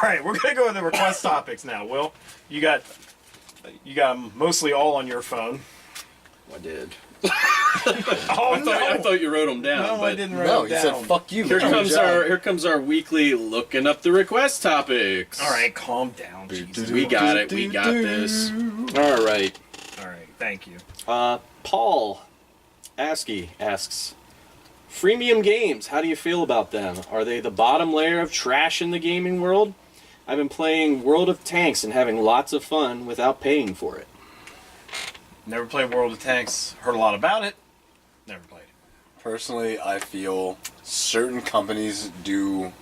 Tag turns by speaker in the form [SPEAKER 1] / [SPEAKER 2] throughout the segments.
[SPEAKER 1] right, we're gonna go into request topics now. Will, you got 'em mostly all on your phone.
[SPEAKER 2] I did.
[SPEAKER 1] I
[SPEAKER 2] thought you wrote them down.
[SPEAKER 1] No,
[SPEAKER 2] but
[SPEAKER 1] I didn't write them down.
[SPEAKER 3] No, you said fuck you.
[SPEAKER 2] Here comes our weekly looking up the request topics.
[SPEAKER 1] All right, calm down. Jesus.
[SPEAKER 2] We got it. We got this. All right.
[SPEAKER 1] All right, thank you.
[SPEAKER 2] Paul Askey asks, freemium games, how do you feel about them? Are they the bottom layer of trash in the gaming world? I've been playing World of Tanks and having lots of fun without paying for it.
[SPEAKER 1] Never played World of Tanks. Heard a lot about it. Never played it.
[SPEAKER 3] Personally, I feel certain companies do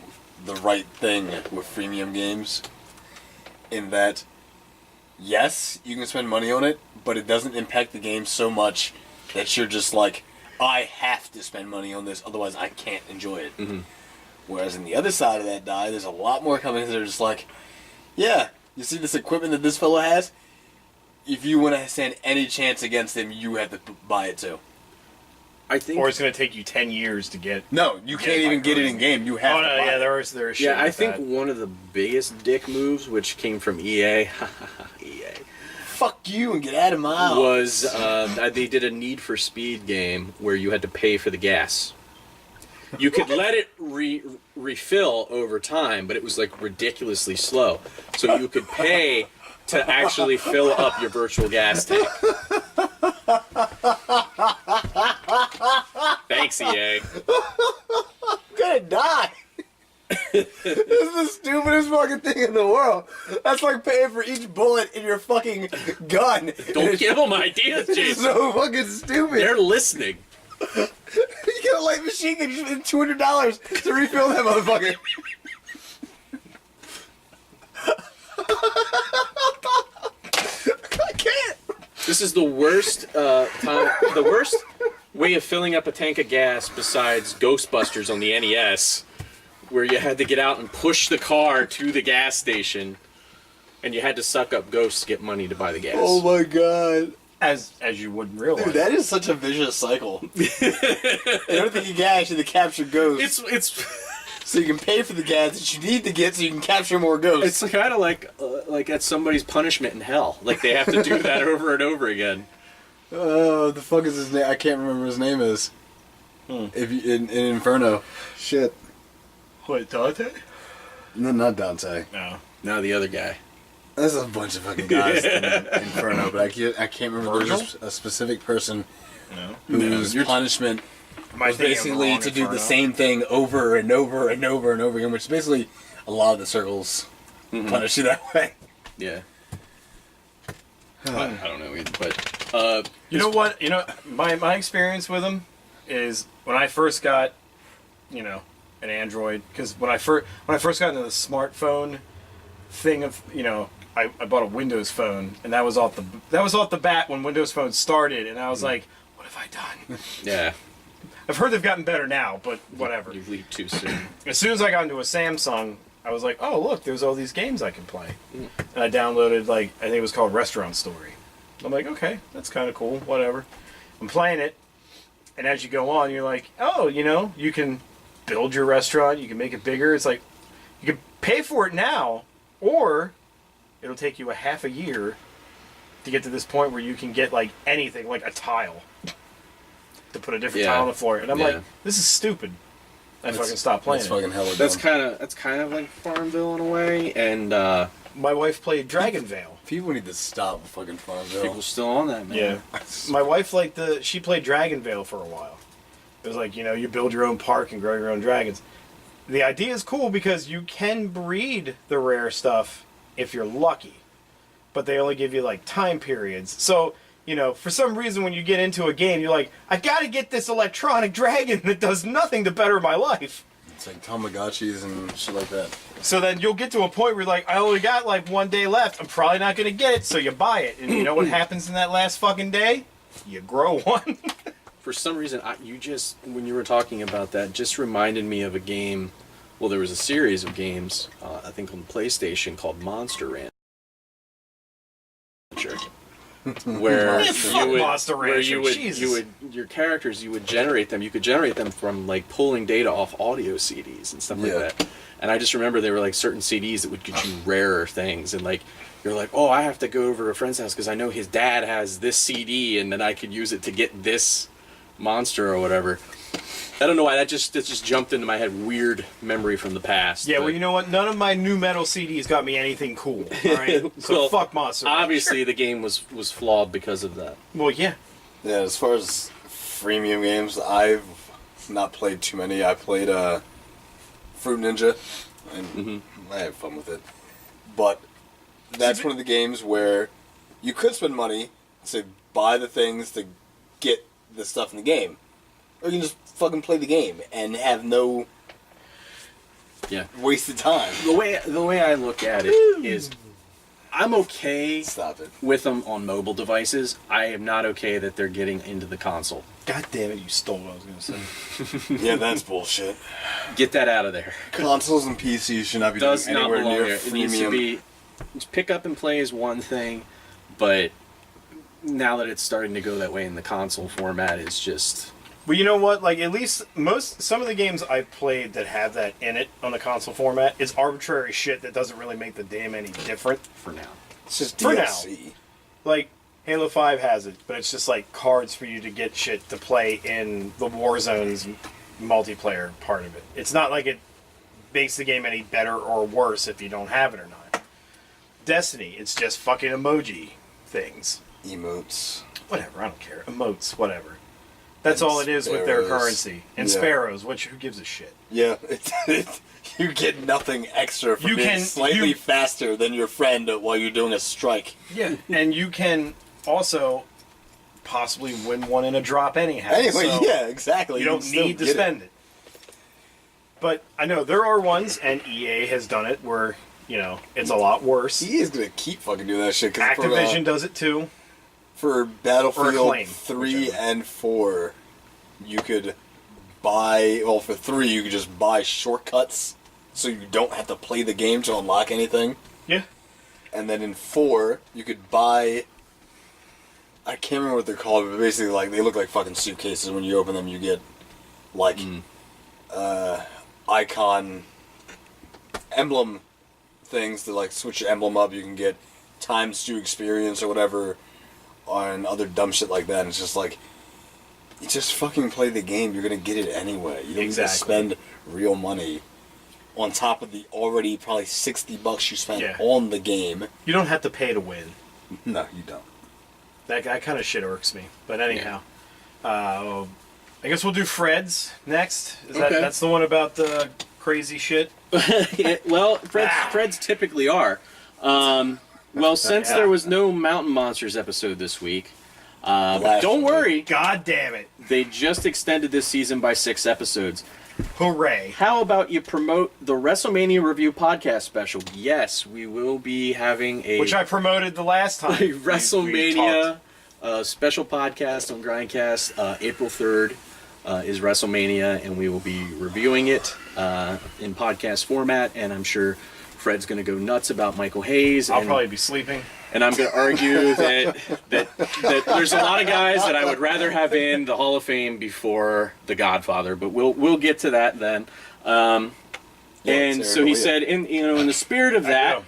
[SPEAKER 3] the right thing with freemium games. In that, yes, you can spend money on it, but it doesn't impact the game so much that you're just like, I have to spend money on this, otherwise I can't enjoy it.
[SPEAKER 2] Mm-hmm.
[SPEAKER 3] Whereas in the other side of that die, there's a lot more companies that are just like, yeah, you see this equipment that this fellow has? If you want to stand any chance against him, you have to buy it too.
[SPEAKER 2] I think,
[SPEAKER 1] or it's going to take you 10 years to get.
[SPEAKER 3] No, you can't even get it in game. You have to buy it.
[SPEAKER 1] There's shit.
[SPEAKER 2] Yeah, I
[SPEAKER 1] like
[SPEAKER 2] think
[SPEAKER 1] that.
[SPEAKER 2] one of the biggest dick moves, which came from EA, EA,
[SPEAKER 3] Fuck you and get out of my house.
[SPEAKER 2] was they did a Need for Speed game where you had to pay for the gas. You could let it refill over time, but it was like ridiculously slow. So you could pay to actually fill up your virtual gas tank. Thanks, EA.
[SPEAKER 3] I'm gonna die. This is the stupidest fucking thing in the world. That's like paying for each bullet in your fucking gun.
[SPEAKER 2] Don't give them ideas,
[SPEAKER 3] It's
[SPEAKER 2] Jason.
[SPEAKER 3] so fucking stupid.
[SPEAKER 2] They're listening.
[SPEAKER 3] You get a light machine gun, you spend $200 to refill that motherfucker. I can't.
[SPEAKER 2] This is the worst the worst way of filling up a tank of gas besides Ghostbusters on the NES, where you had to get out and push the car to the gas station, and you had to suck up ghosts to get money to buy the gas.
[SPEAKER 3] Oh my god.
[SPEAKER 1] As you wouldn't realize.
[SPEAKER 3] Dude, that is such a vicious cycle. Everything you get actually to capture ghosts.
[SPEAKER 2] It's
[SPEAKER 3] so you can pay for the gas that you need to get so you can capture more ghosts.
[SPEAKER 2] it's kind of like at somebody's punishment in hell. Like they have to do that over and over again.
[SPEAKER 3] Oh, the fuck is his name? I can't remember what his name is. If you, in Inferno. Shit.
[SPEAKER 1] What, Dante?
[SPEAKER 3] No, not Dante.
[SPEAKER 1] No.
[SPEAKER 2] No, the other guy.
[SPEAKER 3] There's a bunch of fucking guys in Inferno, but I can't remember. There's a specific person whose punishment was basically to do the same thing over and over and over and over again, which is basically a lot of the circles punish you that way.
[SPEAKER 2] Yeah. I don't know, but
[SPEAKER 1] you know what? You know, my experience with them is when I first got, an Android, because when I first got into the smartphone thing of, I bought a Windows phone, and that was off the bat when Windows Phone started, and I was like, what have I done?
[SPEAKER 2] yeah,
[SPEAKER 1] I've heard they've gotten better now, but whatever.
[SPEAKER 2] you leaped too soon.
[SPEAKER 1] As soon as I got into a Samsung, I was like, oh look, there's all these games I can play, and I downloaded I think it was called Restaurant Story. I'm like, okay, that's kind of cool, whatever. I'm playing it, and as you go on, you're like, oh, you can build your restaurant, you can make it bigger. It's like you can pay for it now, or it'll take you a half a year to get to this point where you can get anything, like a tile, to put a different tile on the floor. And I'm like, this is stupid. I fucking stopped playing.
[SPEAKER 3] That's fucking hella dumb.
[SPEAKER 2] That's kind of like Farmville in a way, and
[SPEAKER 1] my wife played Dragon Vale.
[SPEAKER 3] People need to stop with fucking Farmville.
[SPEAKER 2] people still on that, man.
[SPEAKER 1] Yeah, my wife she played Dragon Vale for a while. It was like, you build your own park and grow your own dragons. The idea is cool because you can breed the rare stuff if you're lucky, but they only give you time periods. So, for some reason when you get into a game, you're like, I gotta get this electronic dragon that does nothing to better my life.
[SPEAKER 3] It's like Tamagotchis and shit like that.
[SPEAKER 1] So then you'll get to a point where you're like, I only got 1 day left. I'm probably not gonna get it, so you buy it. And you know what happens in that last fucking day? You grow one.
[SPEAKER 2] For some reason, when you were talking about that, just reminded me of a game. Well, there was a series of games, I think on the PlayStation, called Monster Rancher. where
[SPEAKER 1] Yeah, fuck Monster
[SPEAKER 2] where
[SPEAKER 1] Rancher,
[SPEAKER 2] you would
[SPEAKER 1] Jesus.
[SPEAKER 2] your characters, you would generate them. You could generate them from like pulling data off audio CDs and stuff like
[SPEAKER 3] Yeah.
[SPEAKER 2] that. And I just remember there were like certain CDs that would get you rarer things, and like you're like, oh, I have to go over to a friend's house because I know his dad has this CD, and then I could use it to get this monster or whatever. I don't know why that just jumped into my head. Weird memory from the past.
[SPEAKER 1] Yeah,
[SPEAKER 2] but
[SPEAKER 1] well, you know what? None of my new metal CDs got me anything cool. All right, so
[SPEAKER 2] Well,
[SPEAKER 1] fuck Monster Rancher.
[SPEAKER 2] obviously the game was flawed because of that.
[SPEAKER 1] Well, yeah.
[SPEAKER 3] Yeah, as far as freemium games, I've not played too many. I played Fruit Ninja, and I had fun with it. But that's one of the games where you could spend money to buy the things to get the stuff in the game. Or you can just fucking play the game and have no wasted time.
[SPEAKER 2] The way I look at it is, I'm okay
[SPEAKER 3] Stop it.
[SPEAKER 2] with them on mobile devices. I am not okay that they're getting into the console.
[SPEAKER 1] God damn it, you stole what I was going to say.
[SPEAKER 3] Yeah, that's bullshit.
[SPEAKER 2] Get that out of there.
[SPEAKER 3] Consoles and PCs should not be
[SPEAKER 2] Does
[SPEAKER 3] doing
[SPEAKER 2] not
[SPEAKER 3] anywhere
[SPEAKER 2] belong
[SPEAKER 3] near
[SPEAKER 2] there. It needs to
[SPEAKER 3] freemium.
[SPEAKER 2] be pick up and play is one thing, but now that it's starting to go that way in the console format, it's just
[SPEAKER 1] Well, you know what? Like, at least some of the games I've played that have that in it on the console format, it's arbitrary shit that doesn't really make the game any different.
[SPEAKER 2] for now.
[SPEAKER 3] It's just
[SPEAKER 1] For now.
[SPEAKER 3] DLC.
[SPEAKER 1] Like, Halo 5 has it, but it's just like cards for you to get shit to play in the Warzone's multiplayer part of it. It's not like it makes the game any better or worse if you don't have it or not. Destiny, it's just fucking emoji things.
[SPEAKER 3] Emotes.
[SPEAKER 1] Whatever, I don't care. Emotes, whatever. That's
[SPEAKER 3] And
[SPEAKER 1] all it is with their
[SPEAKER 3] sparrows.
[SPEAKER 1] currency. And
[SPEAKER 3] Yeah.
[SPEAKER 1] sparrows, which who gives a shit?
[SPEAKER 3] Yeah, you get nothing extra for
[SPEAKER 1] You
[SPEAKER 3] being
[SPEAKER 1] can-
[SPEAKER 3] slightly
[SPEAKER 1] you-
[SPEAKER 3] faster than your friend while you're doing a strike.
[SPEAKER 1] Yeah. And you can also possibly win one in a drop anyhow.
[SPEAKER 3] Anyway,
[SPEAKER 1] so
[SPEAKER 3] yeah, exactly.
[SPEAKER 1] You don't
[SPEAKER 3] can still
[SPEAKER 1] need to
[SPEAKER 3] get
[SPEAKER 1] spend it. But I know there are ones, and EA has done it, where, you know, it's a lot worse.
[SPEAKER 3] He is gonna keep fucking doing that shit. 'Cause
[SPEAKER 1] Activision does it too.
[SPEAKER 3] for Battlefield
[SPEAKER 1] Acclaim,
[SPEAKER 3] 3
[SPEAKER 1] whichever.
[SPEAKER 3] and 4, you could buy. Well, for 3, you could just buy shortcuts, so you don't have to play the game to unlock anything.
[SPEAKER 1] Yeah.
[SPEAKER 3] And then in 4, you could buy. I can't remember what they're called, but basically, like, they look like fucking suitcases. When you open them, you get like icon emblem things to like switch your emblem up. You can get times 2 experience or whatever on other dumb shit like that. And it's just like, you just fucking play the game. You're gonna get it anyway. You don't need to
[SPEAKER 1] Exactly.
[SPEAKER 3] spend real money on top of the already probably $60 you spent
[SPEAKER 1] Yeah.
[SPEAKER 3] on the game.
[SPEAKER 1] You don't have to pay to win.
[SPEAKER 3] No, you don't.
[SPEAKER 1] That kind of shit irks me. But anyhow, I guess we'll do Fred's next.
[SPEAKER 2] Okay.
[SPEAKER 1] That's the one about the crazy shit?
[SPEAKER 2] Yeah, well, Fred's typically are. Well, since
[SPEAKER 1] Yeah.
[SPEAKER 2] there was no Mountain Monsters episode this week,
[SPEAKER 3] last
[SPEAKER 2] don't
[SPEAKER 3] one.
[SPEAKER 2] worry,
[SPEAKER 1] God damn it.
[SPEAKER 2] they just extended this season by 6 episodes.
[SPEAKER 1] Hooray.
[SPEAKER 2] How about you promote the WrestleMania Review podcast special? Yes, we will be having a
[SPEAKER 1] Which I promoted the last time.
[SPEAKER 2] a
[SPEAKER 1] we
[SPEAKER 2] WrestleMania
[SPEAKER 1] talked.
[SPEAKER 2] special podcast on Grindcast. April 3rd is WrestleMania, and we will be reviewing it in podcast format, and I'm sure Fred's going to go nuts about Michael Hayes.
[SPEAKER 1] I'll
[SPEAKER 2] and,
[SPEAKER 1] probably be sleeping.
[SPEAKER 2] and I'm going to argue that there's a lot of guys that I would rather have in the Hall of Fame before The Godfather, but we'll get to that then. And
[SPEAKER 3] it's
[SPEAKER 2] so he
[SPEAKER 3] terrible,
[SPEAKER 2] said, in the spirit of that,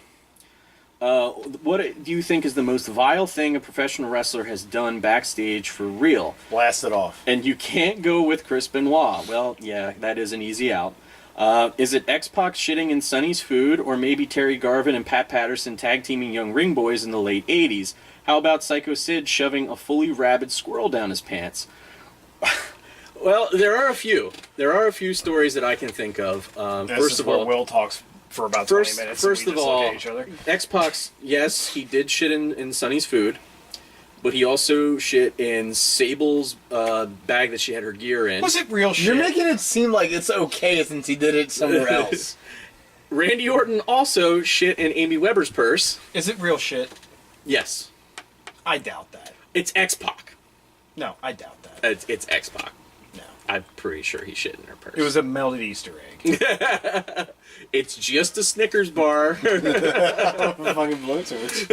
[SPEAKER 2] what do you think is the most vile thing a professional wrestler has done backstage for real?
[SPEAKER 1] Blast it off.
[SPEAKER 2] And you can't go with Chris Benoit. Well, yeah, that is an easy out. Is it X-Pac shitting in Sonny's food, or maybe Terry Garvin and Pat Patterson tag-teaming Young Ring Boys in the late 80s? How about Psycho Sid shoving a fully rabid squirrel down his pants? Well, there are a few. There are a few stories that I can think of.
[SPEAKER 1] This
[SPEAKER 2] First
[SPEAKER 1] is
[SPEAKER 2] of
[SPEAKER 1] where
[SPEAKER 2] all,
[SPEAKER 1] Will talks for about 20 minutes.
[SPEAKER 2] First
[SPEAKER 1] and
[SPEAKER 2] of
[SPEAKER 1] we just
[SPEAKER 2] all,
[SPEAKER 1] look at each other.
[SPEAKER 2] X-Pac, yes, he did shit in Sonny's food, but he also shit in Sable's bag that she had her gear in.
[SPEAKER 1] Was it real shit?
[SPEAKER 3] You're making it seem like it's okay since he did it somewhere else.
[SPEAKER 2] Randy Orton also shit in Amy Weber's purse.
[SPEAKER 1] Is it real shit?
[SPEAKER 2] Yes.
[SPEAKER 1] I doubt that.
[SPEAKER 2] It's X-Pac.
[SPEAKER 1] No, I doubt that.
[SPEAKER 2] It's X-Pac.
[SPEAKER 1] No.
[SPEAKER 2] I'm pretty sure he shit in her purse.
[SPEAKER 1] It was a melted Easter egg.
[SPEAKER 2] It's just a Snickers bar.
[SPEAKER 3] Fucking blowtorch.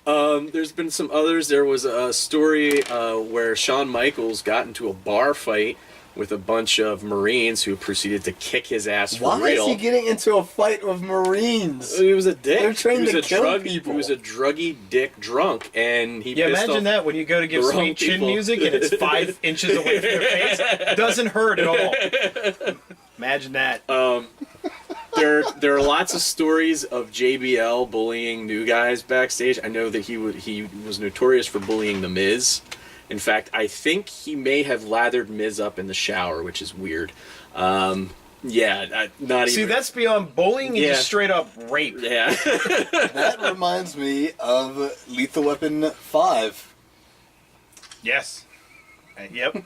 [SPEAKER 2] There's been some others. There was a story where Shawn Michaels got into a bar fight with a bunch of Marines who proceeded to kick his ass for
[SPEAKER 3] Why
[SPEAKER 2] real.
[SPEAKER 3] is he getting into a fight with Marines?
[SPEAKER 2] He was a dick.
[SPEAKER 3] They're trained
[SPEAKER 2] he
[SPEAKER 3] to
[SPEAKER 2] was a
[SPEAKER 3] kill people.
[SPEAKER 2] He was a druggy dick drunk, and he
[SPEAKER 1] Yeah,
[SPEAKER 2] pissed
[SPEAKER 1] imagine
[SPEAKER 2] off
[SPEAKER 1] that when you go to give
[SPEAKER 2] the wrong
[SPEAKER 1] sweet chin
[SPEAKER 2] people.
[SPEAKER 1] music and it's 5 inches away from your face. Doesn't hurt at all. Imagine that.
[SPEAKER 2] There are lots of stories of JBL bullying new guys backstage. I know that he was notorious for bullying The Miz. In fact, I think he may have lathered Miz up in the shower, which is weird. Not even.
[SPEAKER 1] See, that's beyond bullying and
[SPEAKER 2] Yeah.
[SPEAKER 1] just straight up rape.
[SPEAKER 2] Yeah.
[SPEAKER 3] That reminds me of Lethal Weapon 5.
[SPEAKER 1] Yes. Yep.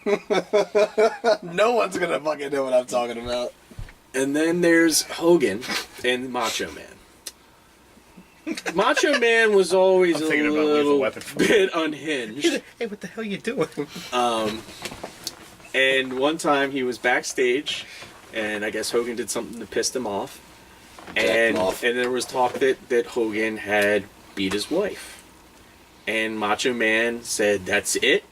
[SPEAKER 3] No one's gonna fucking know what I'm talking about.
[SPEAKER 2] And then there's Hogan and Macho Man. Macho Man was always
[SPEAKER 1] I'm
[SPEAKER 2] a
[SPEAKER 1] thinking about Lethal
[SPEAKER 2] little
[SPEAKER 1] Weapon.
[SPEAKER 2] bit unhinged.
[SPEAKER 1] Hey, what the hell are you doing?
[SPEAKER 2] And one time he was backstage, and I guess Hogan did something to piss him off. And there was talk that Hogan had beat his wife. And Macho Man said, "That's it.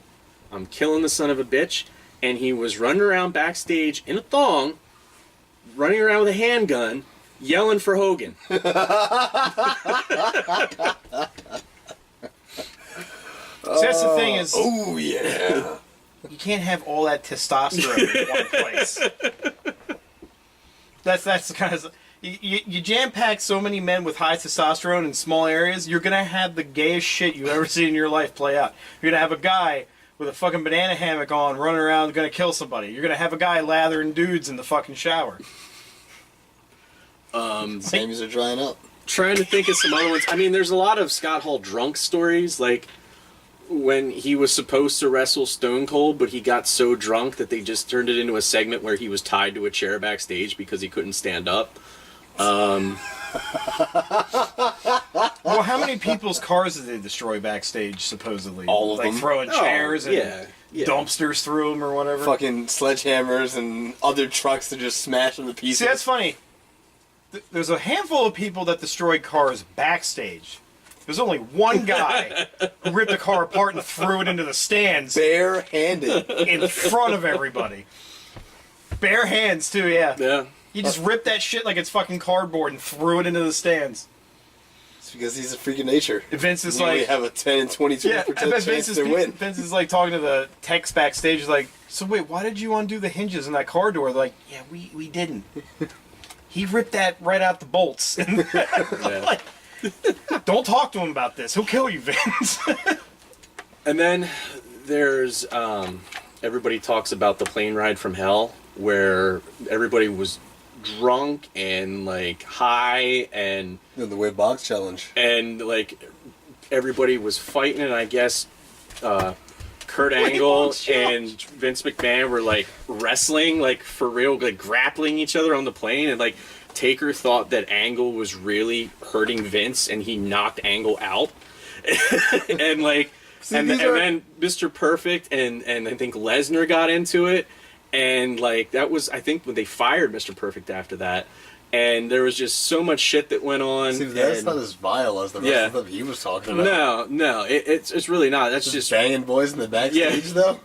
[SPEAKER 2] I'm killing the son of a bitch." And he was running around backstage in a thong, running around with a handgun, yelling for Hogan.
[SPEAKER 1] See, that's the thing is,
[SPEAKER 3] Oh yeah.
[SPEAKER 1] you can't have all that testosterone in one place. That's the kind of... You jam-pack so many men with high testosterone in small areas, you're going to have the gayest shit you've ever seen in your life play out. You're going to have a guy with a fucking banana hammock on running around going to kill somebody. You're going to have a guy lathering dudes in the fucking shower.
[SPEAKER 3] Sammys are drying up.
[SPEAKER 2] Trying to think of some other ones. I mean, there's a lot of Scott Hall drunk stories, like when he was supposed to wrestle Stone Cold, but he got so drunk that they just turned it into a segment where he was tied to a chair backstage because he couldn't stand up.
[SPEAKER 1] Well, how many people's cars did they destroy backstage, supposedly?
[SPEAKER 3] All of
[SPEAKER 1] like
[SPEAKER 3] them.
[SPEAKER 1] throwing chairs and
[SPEAKER 2] yeah.
[SPEAKER 1] dumpsters through them or whatever?
[SPEAKER 3] Fucking sledgehammers and other trucks to just smash them to pieces.
[SPEAKER 1] See, that's funny. There's a handful of people that destroyed cars backstage. There's only one guy who ripped a car apart and threw it into the stands
[SPEAKER 3] Bare-handed.
[SPEAKER 1] in front of everybody. Bare hands, too, yeah.
[SPEAKER 2] Yeah.
[SPEAKER 1] He just ripped that shit like it's fucking cardboard and threw it into the stands.
[SPEAKER 3] It's because he's a freak of nature.
[SPEAKER 1] Vince is
[SPEAKER 3] You
[SPEAKER 1] like...
[SPEAKER 3] only have a 10 and 22%
[SPEAKER 1] Yeah, I bet
[SPEAKER 3] chance to win.
[SPEAKER 1] Vince is like talking to the techs backstage, like, so wait, why did you undo the hinges in that car door? They're like, yeah, we didn't. He ripped that right out the bolts.
[SPEAKER 2] Yeah.
[SPEAKER 1] Like, don't talk to him about this. He'll kill you, Vince.
[SPEAKER 2] And then there's everybody talks about the plane ride from hell, where everybody was drunk and like high and
[SPEAKER 3] The Way Box Challenge.
[SPEAKER 2] and like everybody was fighting, and I guess Kurt Angle and Vince McMahon were like wrestling, like for real, like grappling each other on the plane, and like Taker thought that Angle was really hurting Vince, and he knocked Angle out, and like, and then Mr. Perfect and I think Lesnar got into it, and like that was, I think, when they fired Mr. Perfect after that. And there was just so much shit that went on.
[SPEAKER 3] See, that's not as vile as the rest
[SPEAKER 2] Yeah.
[SPEAKER 3] of them he was talking about.
[SPEAKER 2] No, it's really not. That's just
[SPEAKER 3] banging boys in the backstage, though?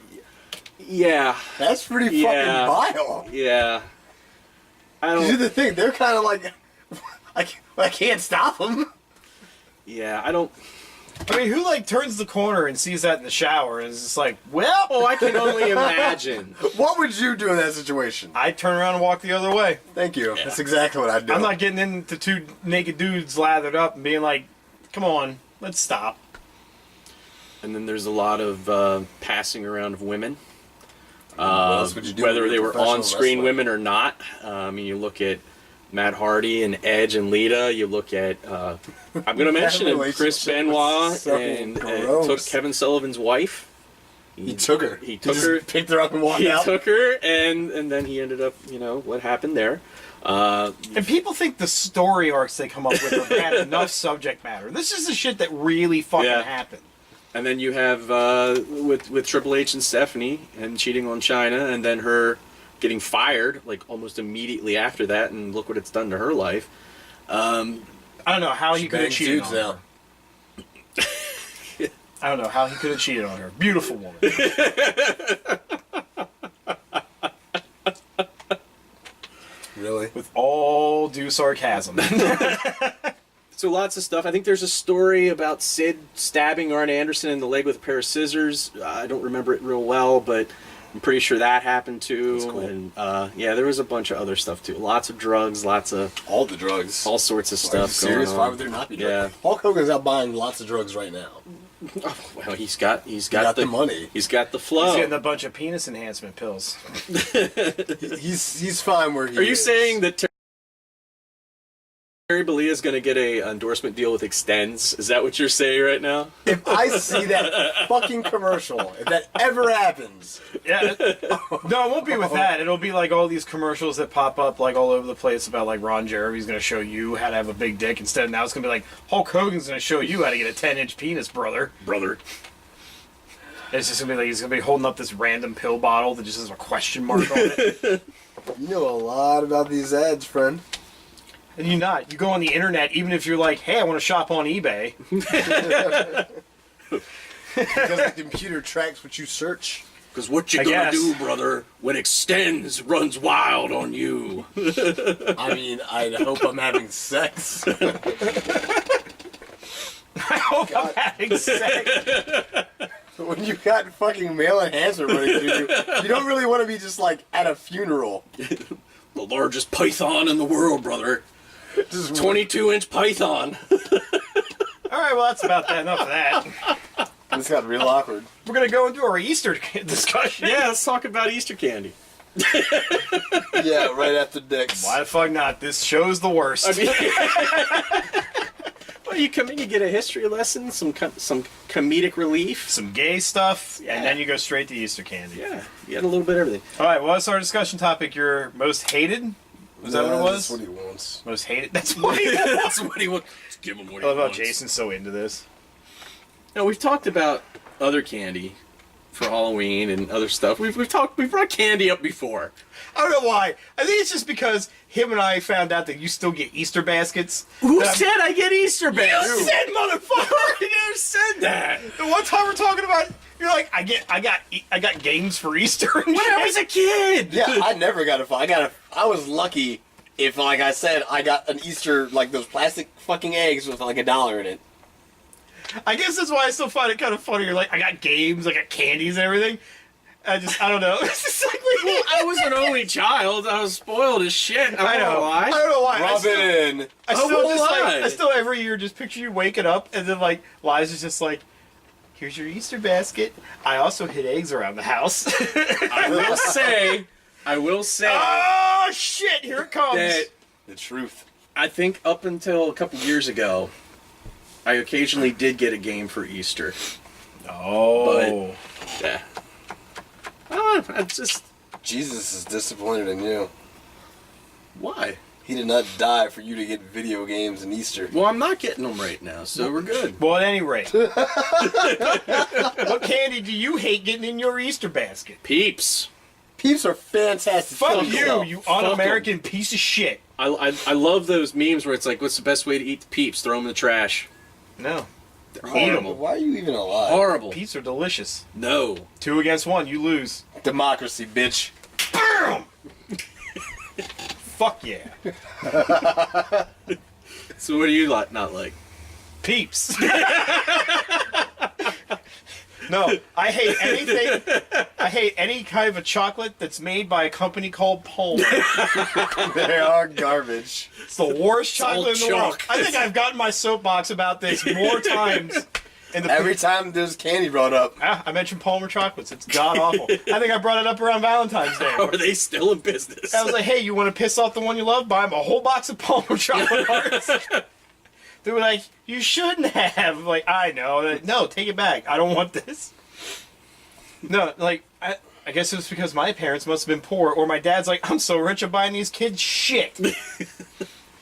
[SPEAKER 2] yeah,
[SPEAKER 3] That's pretty
[SPEAKER 2] Yeah.
[SPEAKER 3] fucking vile.
[SPEAKER 2] yeah. I
[SPEAKER 3] Here's
[SPEAKER 2] don't.
[SPEAKER 3] the thing, they're kind of like, I can't stop them.
[SPEAKER 2] Yeah, I don't.
[SPEAKER 1] I mean, who like turns the corner and sees that in the shower and is just like, well,
[SPEAKER 2] Oh, I can only imagine.
[SPEAKER 3] What would you do in that situation?
[SPEAKER 1] I turn around and walk the other way.
[SPEAKER 3] Thank you. That's exactly what I'd do.
[SPEAKER 1] I'm not getting into two naked dudes lathered up and being like, come on, let's stop.
[SPEAKER 2] And then there's a lot of passing around of women.
[SPEAKER 3] What else would you do when
[SPEAKER 2] Whether
[SPEAKER 3] you're
[SPEAKER 2] they
[SPEAKER 3] a
[SPEAKER 2] were
[SPEAKER 3] professional
[SPEAKER 2] on-screen
[SPEAKER 3] wrestler?
[SPEAKER 2] women or not. I mean, you look at Matt Hardy and Edge and Lita. You look at I'm going to mention it, Chris
[SPEAKER 3] relationship
[SPEAKER 2] Benoit
[SPEAKER 3] was so
[SPEAKER 2] and
[SPEAKER 3] gross.
[SPEAKER 2] took Kevin Sullivan's wife.
[SPEAKER 3] He took her.
[SPEAKER 2] He took
[SPEAKER 3] just
[SPEAKER 2] her.
[SPEAKER 3] picked her up and walked
[SPEAKER 2] He
[SPEAKER 3] out.
[SPEAKER 2] took her, and then he ended up. You know what happened there.
[SPEAKER 1] And people think the story arcs they come up with have had enough subject matter. This is the shit that really fucking
[SPEAKER 2] Yeah.
[SPEAKER 1] happened.
[SPEAKER 2] And then you have with Triple H and Stephanie and cheating on China, and then her getting fired like almost immediately after that, and look what it's done to her life.
[SPEAKER 1] I don't know how he could have
[SPEAKER 3] Bang
[SPEAKER 1] cheated
[SPEAKER 3] dudes
[SPEAKER 1] on her.
[SPEAKER 3] out.
[SPEAKER 1] I don't know how he could have cheated on her. Beautiful woman.
[SPEAKER 3] Really?
[SPEAKER 1] With all due sarcasm.
[SPEAKER 2] So lots of stuff. I think there's a story about Sid stabbing Arn Anderson in the leg with a pair of scissors. I don't remember it real well, but I'm pretty sure that happened too.
[SPEAKER 3] That's cool.
[SPEAKER 2] And yeah, there was a bunch of other stuff too. Lots of drugs, lots of
[SPEAKER 3] All the drugs.
[SPEAKER 2] all sorts of
[SPEAKER 3] Are you
[SPEAKER 2] stuff
[SPEAKER 3] serious?
[SPEAKER 2] going
[SPEAKER 3] Why
[SPEAKER 2] on.
[SPEAKER 3] would there not be
[SPEAKER 2] Yeah.
[SPEAKER 3] drugs? Hulk Hogan's out buying lots of drugs right now.
[SPEAKER 2] Oh, well, he's got
[SPEAKER 3] got the money.
[SPEAKER 2] He's got the
[SPEAKER 1] He's
[SPEAKER 2] flow.
[SPEAKER 1] getting a bunch of penis enhancement pills.
[SPEAKER 3] He's fine where he is.
[SPEAKER 2] Are you saying that Terry Bollea is going to get a endorsement deal with Extends? Is that what you're saying right now?
[SPEAKER 3] If I see that fucking commercial, if that ever happens,
[SPEAKER 1] Yeah. No, it won't be with that. It'll be like all these commercials that pop up like all over the place about like Ron Jeremy's going to show you how to have a big dick. Instead, now it's going to be like Hulk Hogan's going to show you how to get a 10-inch penis, brother.
[SPEAKER 2] Brother.
[SPEAKER 1] It's just going to be like he's going to be holding up this random pill bottle that just has a question mark on it.
[SPEAKER 3] you know a lot about these ads, friend.
[SPEAKER 1] And you go on the internet, even if you're like, hey, I want to shop on eBay.
[SPEAKER 3] Because the computer tracks what you search.
[SPEAKER 2] Because what you
[SPEAKER 1] I
[SPEAKER 2] gonna
[SPEAKER 1] guess.
[SPEAKER 2] do, brother, when Extends runs wild on you?
[SPEAKER 3] I mean, I hope I'm having sex.
[SPEAKER 1] I hope I'm having sex.
[SPEAKER 3] When you got fucking male enhancer running through you, you don't really want to be just like at a funeral.
[SPEAKER 2] The largest python in the world, brother.
[SPEAKER 3] Just
[SPEAKER 2] 22-inch python.
[SPEAKER 1] All right, well, that's about that. Enough of that.
[SPEAKER 3] This got real awkward.
[SPEAKER 1] We're going to go into our Easter discussion.
[SPEAKER 2] Yeah, let's talk about Easter candy.
[SPEAKER 3] Yeah, right after dicks.
[SPEAKER 1] Why the fuck not? This show's the worst.
[SPEAKER 2] I mean, well, you come in, you get a history lesson, some comedic relief.
[SPEAKER 1] Some gay stuff,
[SPEAKER 2] Yeah.
[SPEAKER 1] and then you go straight to Easter candy.
[SPEAKER 2] Yeah, you get a little bit of everything.
[SPEAKER 1] All right, what's our discussion topic? Your most hated? Was that what it was?
[SPEAKER 3] That's what he wants.
[SPEAKER 1] Most hated? That's what he wants.
[SPEAKER 2] That's what he wants. Just give him what
[SPEAKER 1] I
[SPEAKER 2] he
[SPEAKER 1] love how
[SPEAKER 2] wants.
[SPEAKER 1] Jason's so into this.
[SPEAKER 2] Now, we've talked about other candy for Halloween and other stuff. We've brought candy up before.
[SPEAKER 1] I don't know why. I think it's just because him and I found out that you still get Easter baskets.
[SPEAKER 2] Who
[SPEAKER 1] That-
[SPEAKER 2] said I get Easter
[SPEAKER 1] You
[SPEAKER 2] baskets?
[SPEAKER 1] said, motherfucker!
[SPEAKER 2] You never said that.
[SPEAKER 1] The one time we're talking about, you're like, I got games for Easter. And
[SPEAKER 2] When I
[SPEAKER 1] shit.
[SPEAKER 2] was a kid.
[SPEAKER 3] Yeah, I never got a phone. I was lucky if, like I said, I got an Easter, like those plastic fucking eggs with like $1 in it.
[SPEAKER 1] I guess that's why I still find it kind of funny. You're like, I got games, I got candies and everything. I don't know. It's just like,
[SPEAKER 2] Well, I was an only child. I was spoiled as shit.
[SPEAKER 1] I know.
[SPEAKER 2] Why.
[SPEAKER 1] I don't know why.
[SPEAKER 3] Robin!
[SPEAKER 1] I still
[SPEAKER 2] Oh,
[SPEAKER 1] just
[SPEAKER 2] why?
[SPEAKER 1] like, I still every year just picture you waking up and then like Liza's just like, here's your Easter basket. I also hid eggs around the house.
[SPEAKER 2] I will say
[SPEAKER 1] Oh shit! Here it comes.
[SPEAKER 2] that
[SPEAKER 3] The truth.
[SPEAKER 2] I think up until a couple years ago, I occasionally did get a game for Easter.
[SPEAKER 1] Oh.
[SPEAKER 2] Yeah. I just
[SPEAKER 3] Jesus is disappointed in you.
[SPEAKER 2] why?
[SPEAKER 3] He did not die for you to get video games and Easter.
[SPEAKER 2] Well, I'm not getting them right now, so we're good.
[SPEAKER 1] Well, at any rate, what candy do you hate getting in your Easter basket?
[SPEAKER 2] Peeps.
[SPEAKER 3] Peeps are fantastic.
[SPEAKER 1] Fuck
[SPEAKER 3] Kill
[SPEAKER 1] you,
[SPEAKER 3] yourself.
[SPEAKER 1] you
[SPEAKER 2] Fuck 'em.
[SPEAKER 1] un-American piece of shit.
[SPEAKER 2] I love those memes where it's like, what's the best way to eat the Peeps? Throw them in the trash.
[SPEAKER 1] No,
[SPEAKER 2] They're
[SPEAKER 1] Eat 'em.
[SPEAKER 2] horrible.
[SPEAKER 3] Why are you even alive?
[SPEAKER 2] Horrible.
[SPEAKER 1] peeps are delicious.
[SPEAKER 2] No.
[SPEAKER 1] 2 against 1, you lose.
[SPEAKER 3] Democracy, bitch.
[SPEAKER 1] Bam! Fuck yeah.
[SPEAKER 2] So what do you not like?
[SPEAKER 1] Peeps. No, I hate anything. I hate any kind of a chocolate that's made by a company called Palmer.
[SPEAKER 3] They are garbage.
[SPEAKER 1] It's the worst
[SPEAKER 2] all
[SPEAKER 1] chocolate in the world.
[SPEAKER 2] chalk.
[SPEAKER 1] I think I've gotten my soapbox about this more times. In the
[SPEAKER 3] Every time there's candy brought up,
[SPEAKER 1] I mentioned Palmer chocolates. It's god awful. I think I brought it up around Valentine's Day.
[SPEAKER 2] How are they still in business?
[SPEAKER 1] I was like, hey, you want to piss off the one you love? Buy him a whole box of Palmer chocolate bars. They were like, you shouldn't have. I'm like, I know. Like, no, take it back. I don't want this. No, like, I guess it was because my parents must have been poor, or my dad's like, I'm so rich, I'm buying these kids shit.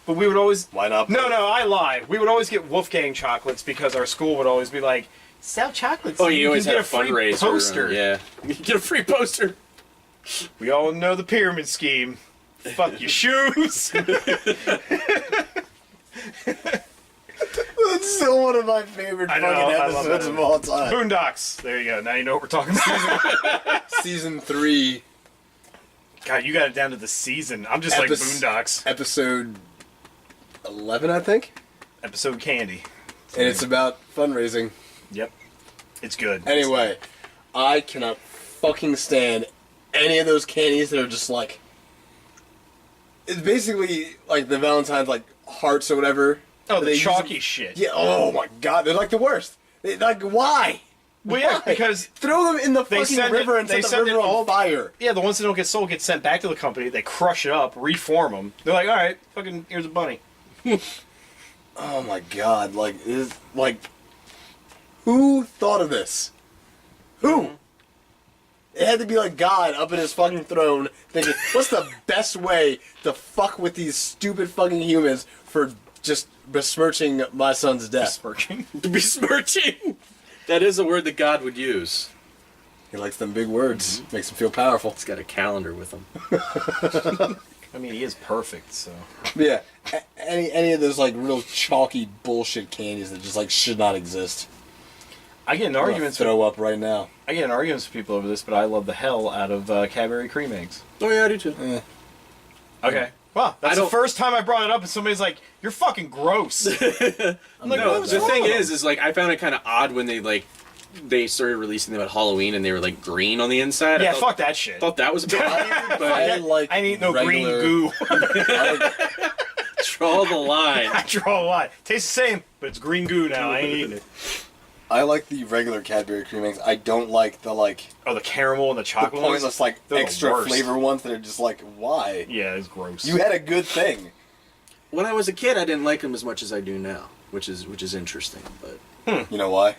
[SPEAKER 1] But we would always...
[SPEAKER 3] why not?
[SPEAKER 1] No, I lied. We would always get Wolfgang chocolates because our school would always be like, sell chocolates.
[SPEAKER 2] Oh, you always
[SPEAKER 1] can
[SPEAKER 2] had
[SPEAKER 1] get
[SPEAKER 2] a
[SPEAKER 1] free
[SPEAKER 2] fundraiser.
[SPEAKER 1] poster.
[SPEAKER 2] Yeah. You get a free poster.
[SPEAKER 1] We all know the pyramid scheme. Fuck your shoes.
[SPEAKER 3] That's Still one of my favorite
[SPEAKER 1] I know,
[SPEAKER 3] fucking
[SPEAKER 1] I love
[SPEAKER 3] episodes
[SPEAKER 1] that.
[SPEAKER 3] of all time.
[SPEAKER 1] Boondocks. There you go. Now you know what we're talking about.
[SPEAKER 3] Season 3,
[SPEAKER 1] God, you got it down to the season. I'm just like Boondocks.
[SPEAKER 3] episode 11, I think.
[SPEAKER 1] Episode Candy.
[SPEAKER 3] And it's about fundraising.
[SPEAKER 1] Yep. It's good.
[SPEAKER 3] Anyway, I cannot fucking stand any of those candies that are just like... It's basically like the Valentine's like hearts or whatever.
[SPEAKER 1] Oh,
[SPEAKER 3] that
[SPEAKER 1] the
[SPEAKER 3] they
[SPEAKER 1] chalky
[SPEAKER 3] use-
[SPEAKER 1] shit.
[SPEAKER 3] Yeah, oh my god, they're like the worst. Like, why?
[SPEAKER 1] Well, yeah,
[SPEAKER 3] Why?
[SPEAKER 1] because
[SPEAKER 3] throw them in the
[SPEAKER 1] they
[SPEAKER 3] fucking
[SPEAKER 1] send it-
[SPEAKER 3] river and
[SPEAKER 1] they
[SPEAKER 3] set the
[SPEAKER 1] send it
[SPEAKER 3] river
[SPEAKER 1] on-
[SPEAKER 3] on fire.
[SPEAKER 1] yeah, the ones that don't get sold get sent back to the company. They crush it up, reform them. They're like, all right, fucking, here's a bunny.
[SPEAKER 3] Oh my god, who thought of this? Who? It had to be like God up in his fucking throne thinking, what's the best way to fuck with these stupid fucking humans for just besmirching my son's death?
[SPEAKER 1] Smirching.
[SPEAKER 2] Besmirching. That is a word that God would use.
[SPEAKER 3] He likes them big words. Makes him feel powerful.
[SPEAKER 2] He's got a calendar with him.
[SPEAKER 1] I mean, he is perfect, so.
[SPEAKER 3] Yeah, any of those like real chalky bullshit candies that just like should not exist.
[SPEAKER 1] I get in
[SPEAKER 3] I'm gonna
[SPEAKER 1] arguments.
[SPEAKER 3] throw up right now.
[SPEAKER 1] I get in arguments with people over this, but I love the hell out of Cadbury cream eggs.
[SPEAKER 2] Oh yeah, I do too.
[SPEAKER 1] Okay. Wow, that's
[SPEAKER 2] I
[SPEAKER 1] the
[SPEAKER 2] don't-
[SPEAKER 1] first time I brought it up, and somebody's like, "You're fucking gross." I'm like,
[SPEAKER 2] No,
[SPEAKER 1] what was
[SPEAKER 2] the
[SPEAKER 1] wrong
[SPEAKER 2] thing
[SPEAKER 1] with them?
[SPEAKER 2] is like I found it kind of odd when they started releasing them at Halloween and they were like green on the inside.
[SPEAKER 1] Yeah,
[SPEAKER 2] I
[SPEAKER 1] fuck that shit.
[SPEAKER 2] thought that was a bit weird, but
[SPEAKER 3] I like
[SPEAKER 1] I ain't no
[SPEAKER 3] regular-
[SPEAKER 1] green goo.
[SPEAKER 3] I like,
[SPEAKER 2] draw the line.
[SPEAKER 1] I draw a line. Tastes the same, but it's green goo now. I ain't eating it.
[SPEAKER 3] I like the regular Cadbury cream eggs. I don't like the like
[SPEAKER 1] Oh, the caramel and the
[SPEAKER 3] the
[SPEAKER 1] chocolate ones?
[SPEAKER 3] pointless like
[SPEAKER 1] They're the
[SPEAKER 3] extra
[SPEAKER 1] worst.
[SPEAKER 3] flavor ones that are just like, why?
[SPEAKER 1] Yeah, it's gross.
[SPEAKER 3] You had a good thing.
[SPEAKER 2] When I was a kid, I didn't like them as much as I do now, which is interesting. But
[SPEAKER 3] You know why?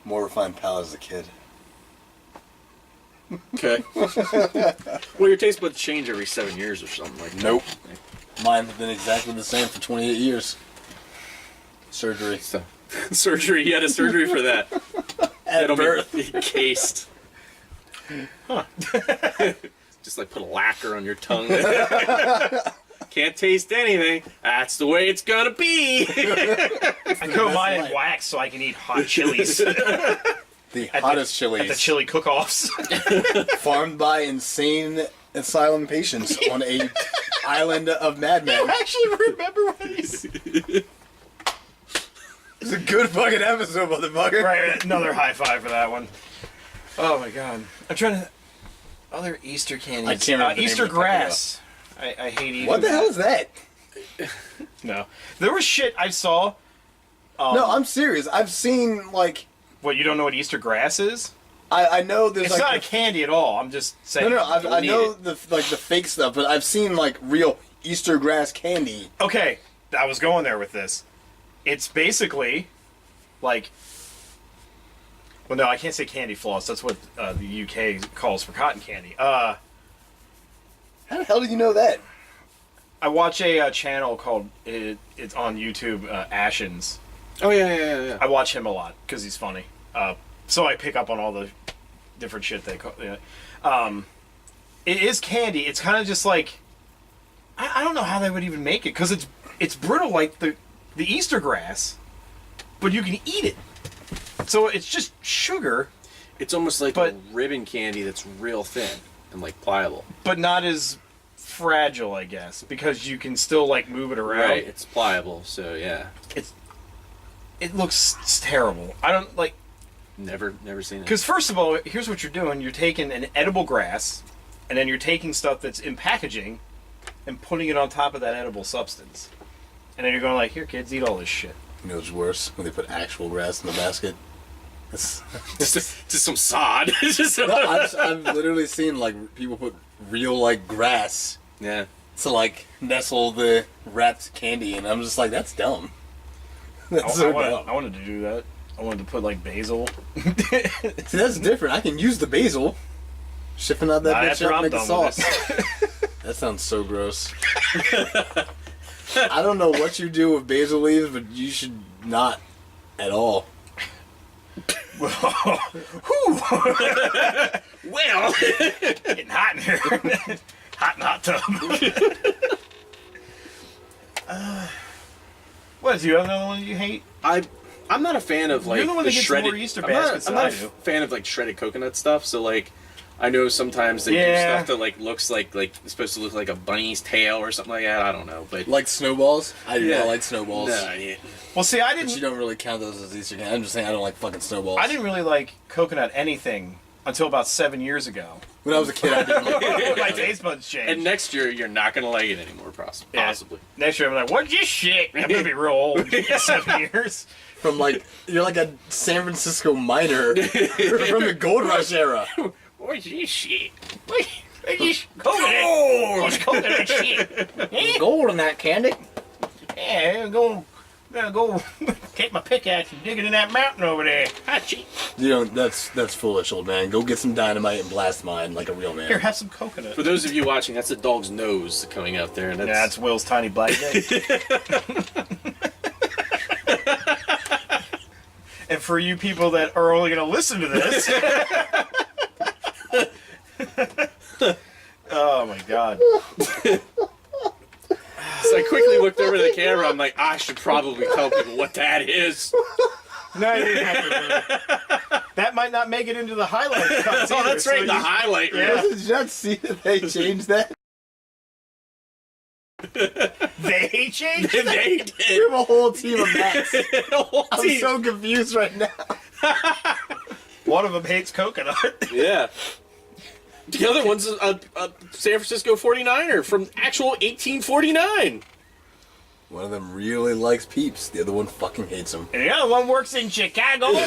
[SPEAKER 3] More refined palate as a kid.
[SPEAKER 2] okay. Well, your taste buds change every 7 years or something like that.
[SPEAKER 3] Nope. Mine have been exactly the same for 28 years. Surgery.
[SPEAKER 2] So, surgery. You had a surgery for that.
[SPEAKER 3] At
[SPEAKER 2] That'll
[SPEAKER 3] birth.
[SPEAKER 2] be encased. Just like put a lacquer on your tongue. Can't taste anything. That's the way it's gonna be.
[SPEAKER 1] I coat mine in
[SPEAKER 3] life.
[SPEAKER 1] wax so I can eat hot chilies
[SPEAKER 3] The hottest chilies.
[SPEAKER 1] at the chili cook-offs.
[SPEAKER 3] Farmed by insane asylum patients on a island of madmen.
[SPEAKER 1] actually remember what he said.
[SPEAKER 3] It's a good fucking episode, motherfucker.
[SPEAKER 1] Right, another high five for that one. Oh my god. I'm trying to... Other Easter candies.
[SPEAKER 3] I can't remember the name
[SPEAKER 1] Easter
[SPEAKER 3] of what I'm talking
[SPEAKER 1] grass. I hate eating
[SPEAKER 3] What the
[SPEAKER 1] that.
[SPEAKER 3] hell is that?
[SPEAKER 1] No. There was shit I saw.
[SPEAKER 3] No, I'm serious. I've seen like
[SPEAKER 1] What, you don't know what Easter grass is?
[SPEAKER 3] I know there's
[SPEAKER 1] It's
[SPEAKER 3] like
[SPEAKER 1] not
[SPEAKER 3] the-
[SPEAKER 1] a candy at all. I'm just saying.
[SPEAKER 3] no,
[SPEAKER 1] you
[SPEAKER 3] I
[SPEAKER 1] need
[SPEAKER 3] know
[SPEAKER 1] it.
[SPEAKER 3] the fake stuff, but I've seen like real Easter grass candy.
[SPEAKER 1] Okay, I was going there with this. It's basically like... Well, no, I can't say candy floss. That's what the UK calls for cotton candy.
[SPEAKER 3] How the hell do you know that?
[SPEAKER 1] I watch a channel called... It's on YouTube, Ashens.
[SPEAKER 2] Oh yeah.
[SPEAKER 1] I watch him a lot because he's funny. So I pick up on all the different shit they call. Yeah. It is candy. It's kind of just like I don't know how they would even make it because it's brittle like the Easter grass, but you can eat it. So it's just sugar,
[SPEAKER 2] It's almost like
[SPEAKER 1] But-
[SPEAKER 2] a ribbon candy that's real thin and like pliable.
[SPEAKER 1] but not as fragile, I guess, because you can still like move it around.
[SPEAKER 2] Right. It's pliable. So yeah.
[SPEAKER 1] It looks terrible. I don't like.
[SPEAKER 2] Never seen it.
[SPEAKER 1] Because first of all, here's what you're doing. You're taking an edible grass, and then you're taking stuff that's in packaging and putting it on top of that edible substance. And then you're going like, here, kids, eat all this shit.
[SPEAKER 3] You know what's worse? When they put actual grass in the basket. That's,
[SPEAKER 2] just some sod. Just
[SPEAKER 3] no, I've literally seen like people put real like grass
[SPEAKER 2] yeah.
[SPEAKER 3] to like nestle the wrapped candy, and I'm just like, that's dumb. That's so dumb.
[SPEAKER 1] I wanted to do that. I wanted to put like basil.
[SPEAKER 3] See, that's different. I can use the basil. Shipping out that
[SPEAKER 1] Nah,
[SPEAKER 3] bitch
[SPEAKER 1] after
[SPEAKER 3] up
[SPEAKER 1] I'm
[SPEAKER 3] and make a
[SPEAKER 1] done with
[SPEAKER 3] sauce. That sounds so gross. I don't know what you do with basil leaves, but you should not at all.
[SPEAKER 2] Well,
[SPEAKER 1] Getting hot in here. Hot in hot tub. What, do you have another one you hate?
[SPEAKER 2] I I'm not a fan of like
[SPEAKER 1] You're the one that gets
[SPEAKER 2] shredded.
[SPEAKER 1] more Easter
[SPEAKER 2] I'm not,
[SPEAKER 1] baskets
[SPEAKER 2] I'm
[SPEAKER 1] than
[SPEAKER 2] not
[SPEAKER 1] I
[SPEAKER 2] a
[SPEAKER 1] do.
[SPEAKER 2] fan of like shredded coconut stuff. So like, I know sometimes they do
[SPEAKER 1] Yeah.
[SPEAKER 2] stuff that like looks like it's supposed to look like a bunny's tail or something like that. I don't know, but
[SPEAKER 3] Like snowballs? I do
[SPEAKER 2] Yeah.
[SPEAKER 3] not like snowballs.
[SPEAKER 2] Nah, yeah.
[SPEAKER 1] Well, see, I
[SPEAKER 3] But you
[SPEAKER 1] didn't.
[SPEAKER 3] don't really count those as Easter candy. I'm just saying I don't like fucking snowballs.
[SPEAKER 1] I didn't really like coconut anything until about 7 years ago.
[SPEAKER 3] When I was a kid, I didn't like
[SPEAKER 1] My taste buds changed.
[SPEAKER 2] And next year you're not gonna like it anymore,
[SPEAKER 1] Yeah.
[SPEAKER 2] possibly.
[SPEAKER 1] Next year, I'm like, what's this shit? I'm gonna be real old. 7 years.
[SPEAKER 3] From like, you're like a San Francisco miner from the gold rush era.
[SPEAKER 1] What's this shit? What's this coconut? What's coconut shit? Eh?
[SPEAKER 3] Gold in that candy.
[SPEAKER 1] Yeah, gotta go take my pickaxe and dig it in that mountain over there. Hachi.
[SPEAKER 3] You know, that's foolish, old man. Go get some dynamite and blast mine like a real man.
[SPEAKER 1] Here, have some coconut.
[SPEAKER 2] For those of you watching, that's a dog's nose coming out there, and
[SPEAKER 1] Yeah, that's Will's tiny black dick. And for you people that are only going to listen to this. Oh my god.
[SPEAKER 2] So I quickly looked over the camera. I'm like, I should probably tell people what that is.
[SPEAKER 1] No, you didn't have to. Really. That might not make it into the highlight cuts
[SPEAKER 2] Oh,
[SPEAKER 1] either,
[SPEAKER 2] that's
[SPEAKER 1] so
[SPEAKER 2] right, the
[SPEAKER 1] you-
[SPEAKER 2] highlight reel.
[SPEAKER 1] Yeah.
[SPEAKER 3] Did you not see that they changed that?
[SPEAKER 1] They changed it?
[SPEAKER 2] They
[SPEAKER 3] We
[SPEAKER 2] did.
[SPEAKER 3] have a whole team of Max.
[SPEAKER 2] The whole
[SPEAKER 3] I'm
[SPEAKER 2] team.
[SPEAKER 3] so confused right now.
[SPEAKER 1] One of them hates coconut.
[SPEAKER 2] Yeah. The other one's a San Francisco 49er from actual 1849.
[SPEAKER 3] One of them really likes Peeps. The other one fucking hates them.
[SPEAKER 1] And the other one works in Chicago.
[SPEAKER 3] What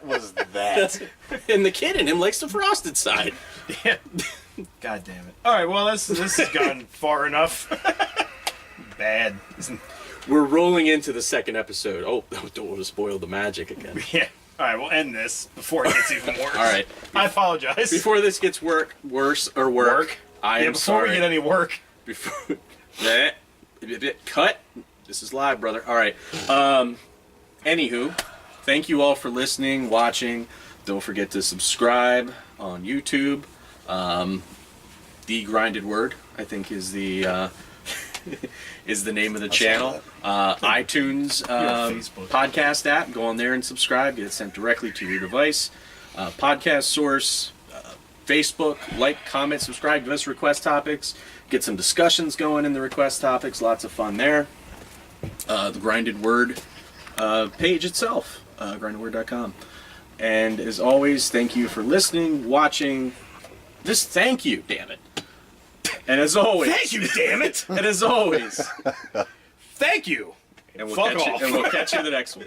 [SPEAKER 3] was that?
[SPEAKER 2] And the kid in him likes the frosted side.
[SPEAKER 1] Yeah. God damn it. Alright, well, this has gone far enough. Bad.
[SPEAKER 2] We're rolling into the second episode. Oh, don't want to spoil the magic again.
[SPEAKER 1] Yeah. Alright, we'll end this before it gets even worse.
[SPEAKER 2] All right.
[SPEAKER 1] I apologize.
[SPEAKER 2] Before this gets worse, I
[SPEAKER 1] yeah,
[SPEAKER 2] am
[SPEAKER 1] before
[SPEAKER 2] sorry.
[SPEAKER 1] we get any work.
[SPEAKER 2] Before cut. This is live, brother. All right. Anywho, thank you all for listening, watching. Don't forget to subscribe on YouTube. The Grinded Word, I think, is the is the name of the channel. iTunes
[SPEAKER 1] Facebook.
[SPEAKER 2] podcast app. Go on there and subscribe. Get it sent directly to your device. Podcast Source. Facebook, like, comment, subscribe, give us request topics, get some discussions going in the request topics, lots of fun there. The Grinded Word page itself, grindedword.com. And as always, thank you for listening, watching. Just thank you, damn it. And as always,
[SPEAKER 1] Thank you, damn it!
[SPEAKER 2] and as always,
[SPEAKER 1] Thank you!
[SPEAKER 2] and we'll
[SPEAKER 1] Fuck
[SPEAKER 2] catch
[SPEAKER 1] off.
[SPEAKER 2] you in the next one.